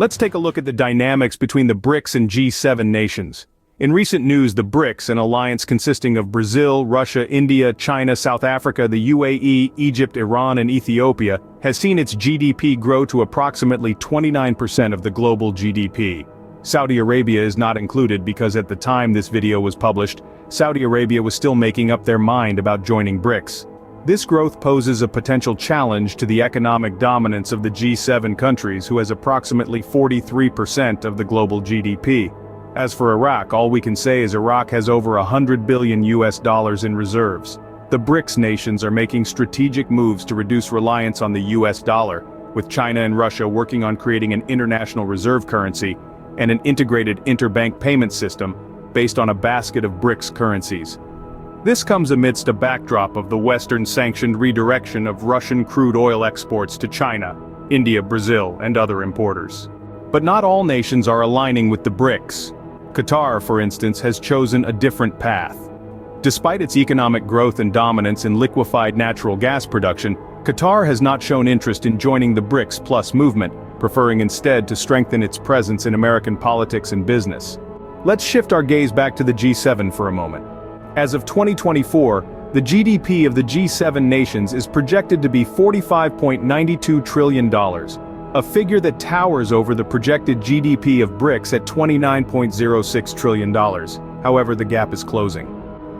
Let's take a look at the dynamics between the BRICS and G7 nations. In recent news, the BRICS, an alliance consisting of Brazil, Russia, India, China, South Africa, the UAE, Egypt, Iran, and Ethiopia, has seen its GDP grow to approximately 29% of the global GDP. Saudi Arabia is not included because at the time this video was published, Saudi Arabia was still making up their mind about joining BRICS. This growth poses a potential challenge to the economic dominance of the G7 countries, who has approximately 43% of the global GDP. As for Iraq, all we can say is Iraq has over $100 billion in reserves. The BRICS nations are making strategic moves to reduce reliance on the US dollar, with China and Russia working on creating an international reserve currency and an integrated interbank payment system based on a basket of BRICS currencies. This comes amidst a backdrop of the Western-sanctioned redirection of Russian crude oil exports to China, India, Brazil, and other importers. But not all nations are aligning with the BRICS. Qatar, for instance, has chosen a different path. Despite its economic growth and dominance in liquefied natural gas production, Qatar has not shown interest in joining the BRICS Plus movement, preferring instead to strengthen its presence in American politics and business. Let's shift our gaze back to the G7 for a moment. As of 2024, the GDP of the G7 nations is projected to be $45.92 trillion, a figure that towers over the projected GDP of BRICS at $29.06 trillion. However, the gap is closing.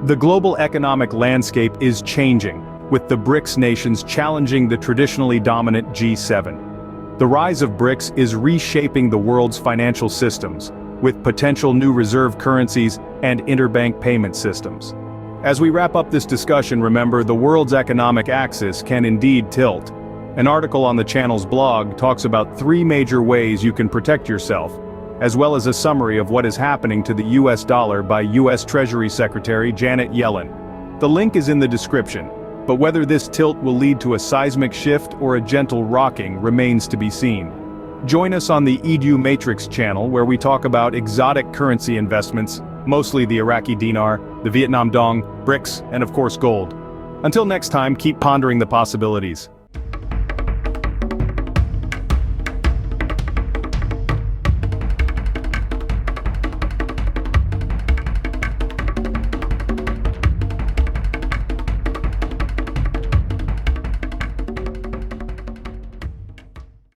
The global economic landscape is changing, with the BRICS nations challenging the traditionally dominant G7. The rise of BRICS is reshaping the world's financial systems, with potential new reserve currencies and interbank payment systems. As we wrap up this discussion, remember, the world's economic axis can indeed tilt. An article on the channel's blog talks about 3 major ways you can protect yourself, as well as a summary of what is happening to the US dollar by US Treasury Secretary Janet Yellen. The link is in the description, but whether this tilt will lead to a seismic shift or a gentle rocking remains to be seen. Join us on the Edu Matrix channel, where we talk about exotic currency investments, mostly the Iraqi dinar, the Vietnam dong, BRICS, and of course gold. Until next time, keep pondering the possibilities.